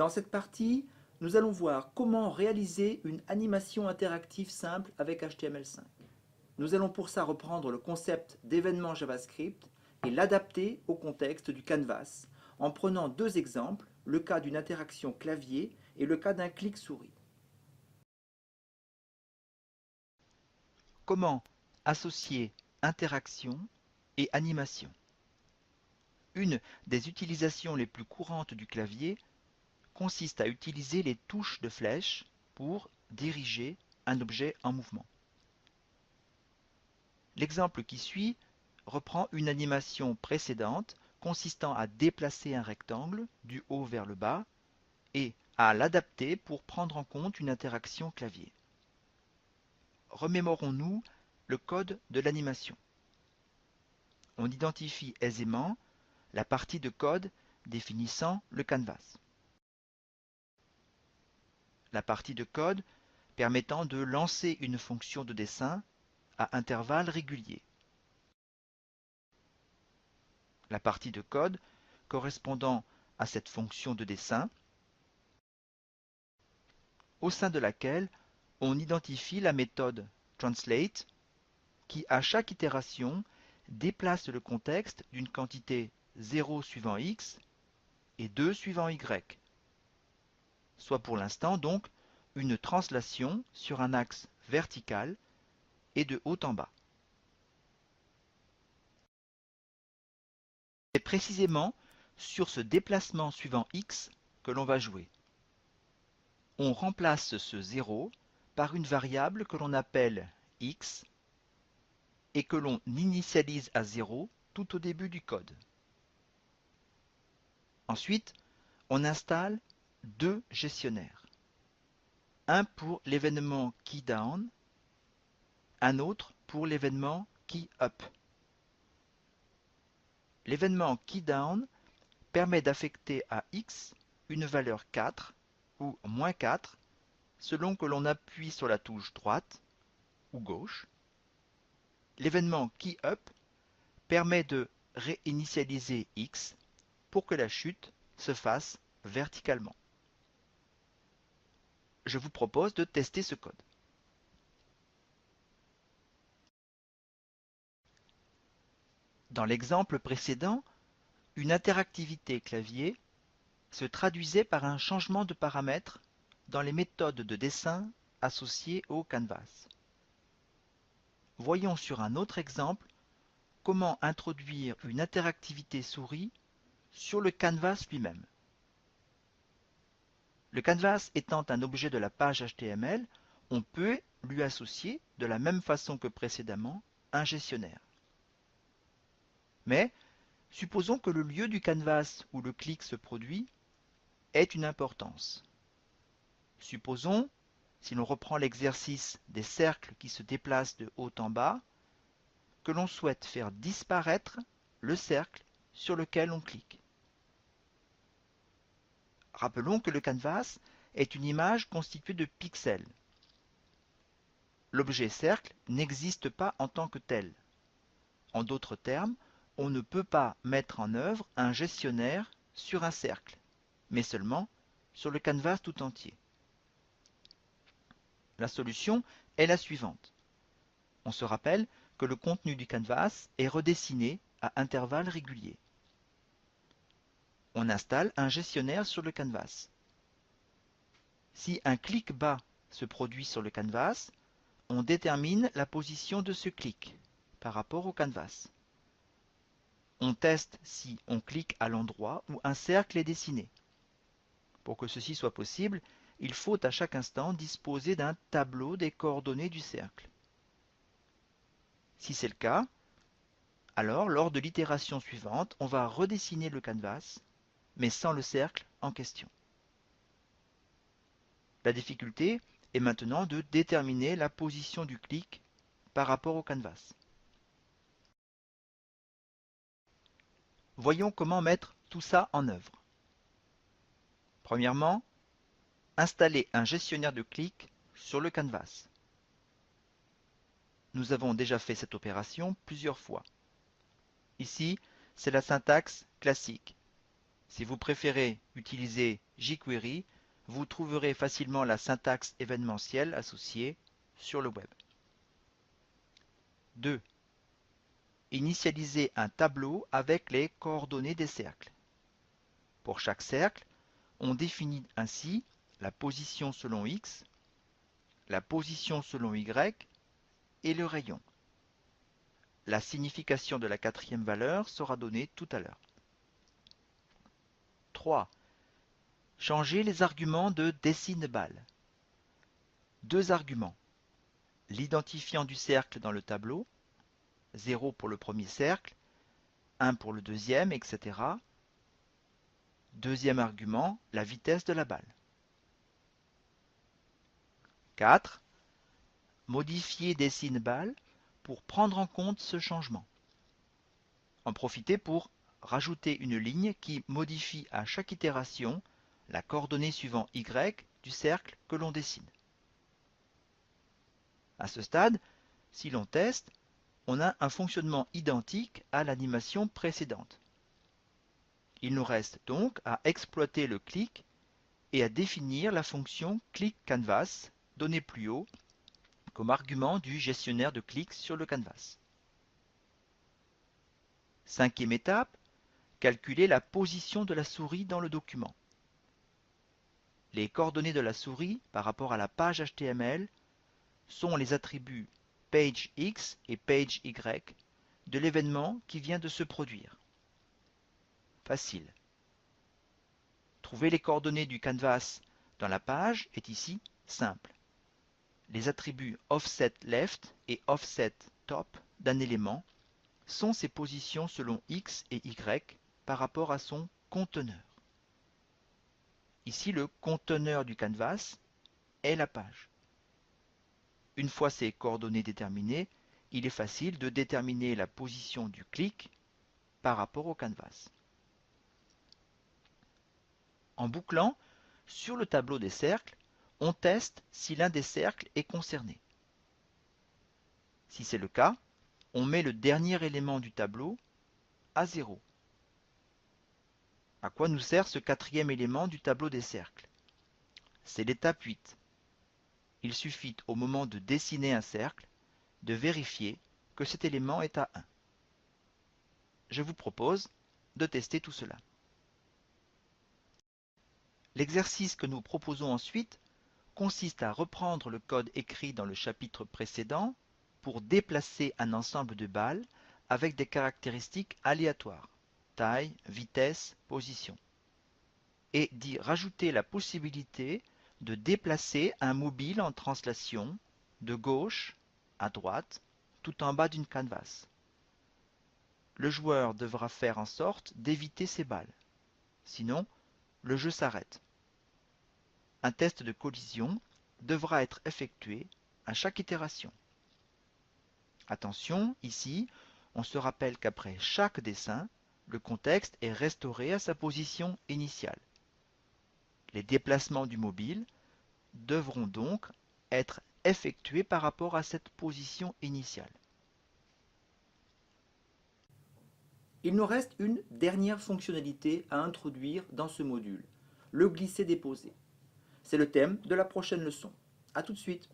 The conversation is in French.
Dans cette partie, nous allons voir comment réaliser une animation interactive simple avec HTML5. Nous allons pour ça reprendre le concept d'événement JavaScript et l'adapter au contexte du canvas en prenant deux exemples, le cas d'une interaction clavier et le cas d'un clic souris. Comment associer interaction et animation? Une des utilisations les plus courantes du clavier consiste à utiliser les touches de flèche pour diriger un objet en mouvement. L'exemple qui suit reprend une animation précédente consistant à déplacer un rectangle du haut vers le bas et à l'adapter pour prendre en compte une interaction clavier. Remémorons-nous le code de l'animation. On identifie aisément la partie de code définissant le canvas. La partie de code permettant de lancer une fonction de dessin à intervalles réguliers. La partie de code correspondant à cette fonction de dessin, au sein de laquelle on identifie la méthode translate qui, à chaque itération, déplace le contexte d'une quantité 0 suivant x et 2 suivant y, soit pour l'instant donc une translation sur un axe vertical et de haut en bas. C'est précisément sur ce déplacement suivant x que l'on va jouer. On remplace ce 0 par une variable que l'on appelle x et que l'on initialise à 0 tout au début du code. Ensuite, on installe deux gestionnaires. Un pour l'événement keyDown, un autre pour l'événement keyUp. L'événement keyDown permet d'affecter à x une valeur 4 ou moins 4 selon que l'on appuie sur la touche droite ou gauche. L'événement keyUp permet de réinitialiser x pour que la chute se fasse verticalement. Je vous propose de tester ce code. Dans l'exemple précédent, une interactivité clavier se traduisait par un changement de paramètres dans les méthodes de dessin associées au canvas. Voyons sur un autre exemple comment introduire une interactivité souris sur le canvas lui-même. Le canvas étant un objet de la page HTML, on peut lui associer, de la même façon que précédemment, un gestionnaire. Mais supposons que le lieu du canvas où le clic se produit ait une importance. Supposons, si l'on reprend l'exercice des cercles qui se déplacent de haut en bas, que l'on souhaite faire disparaître le cercle sur lequel on clique. Rappelons que le canvas est une image constituée de pixels. L'objet cercle n'existe pas en tant que tel. En d'autres termes, on ne peut pas mettre en œuvre un gestionnaire sur un cercle, mais seulement sur le canvas tout entier. La solution est la suivante. On se rappelle que le contenu du canvas est redessiné à intervalles réguliers. On installe un gestionnaire sur le canvas. Si un clic bas se produit sur le canvas, on détermine la position de ce clic par rapport au canvas. On teste si on clique à l'endroit où un cercle est dessiné. Pour que ceci soit possible, il faut à chaque instant disposer d'un tableau des coordonnées du cercle. Si c'est le cas, alors lors de l'itération suivante, on va redessiner le canvas, mais sans le cercle en question. La difficulté est maintenant de déterminer la position du clic par rapport au canvas. Voyons comment mettre tout ça en œuvre. Premièrement, installer un gestionnaire de clics sur le canvas. Nous avons déjà fait cette opération plusieurs fois. Ici, c'est la syntaxe classique. Si vous préférez utiliser jQuery, vous trouverez facilement la syntaxe événementielle associée sur le web. 2. Initialiser un tableau avec les coordonnées des cercles. Pour chaque cercle, on définit ainsi la position selon X, la position selon Y et le rayon. La signification de la quatrième valeur sera donnée tout à l'heure. 3. Changer les arguments de dessine-balle. 2 arguments. L'identifiant du cercle dans le tableau, 0 pour le premier cercle, 1 pour le deuxième, etc. Deuxième argument, la vitesse de la balle. 4. Modifier dessine-balle pour prendre en compte ce changement. En profiter pour rajouter une ligne qui modifie à chaque itération la coordonnée suivant Y du cercle que l'on dessine. À ce stade, si l'on teste, on a un fonctionnement identique à l'animation précédente. Il nous reste donc à exploiter le clic et à définir la fonction clickCanvas donnée plus haut comme argument du gestionnaire de clics sur le canvas. Cinquième étape, calculer la position de la souris dans le document. Les coordonnées de la souris par rapport à la page HTML sont les attributs PageX et PageY de l'événement qui vient de se produire. Facile. Trouver les coordonnées du canvas dans la page est ici simple. Les attributs offsetLeft et offsetTop d'un élément sont ses positions selon X et Y par rapport à son conteneur. Ici, le conteneur du canvas est la page. Une fois ces coordonnées déterminées, il est facile de déterminer la position du clic par rapport au canvas. En bouclant, sur le tableau des cercles, on teste si l'un des cercles est concerné. Si c'est le cas, on met le dernier élément du tableau à 0. À quoi nous sert ce quatrième élément du tableau des cercles? C'est l'étape 8. Il suffit au moment de dessiner un cercle de vérifier que cet élément est à 1. Je vous propose de tester tout cela. L'exercice que nous proposons ensuite consiste à reprendre le code écrit dans le chapitre précédent pour déplacer un ensemble de balles avec des caractéristiques aléatoires, taille, vitesse, position, et d'y rajouter la possibilité de déplacer un mobile en translation de gauche à droite tout en bas d'une canvas. Le joueur devra faire en sorte d'éviter ces balles, sinon le jeu s'arrête. Un test de collision devra être effectué à chaque itération. Attention, ici, on se rappelle qu'après chaque dessin, le contexte est restauré à sa position initiale. Les déplacements du mobile devront donc être effectués par rapport à cette position initiale. Il nous reste une dernière fonctionnalité à introduire dans ce module, le glisser-déposer. C'est le thème de la prochaine leçon. A tout de suite.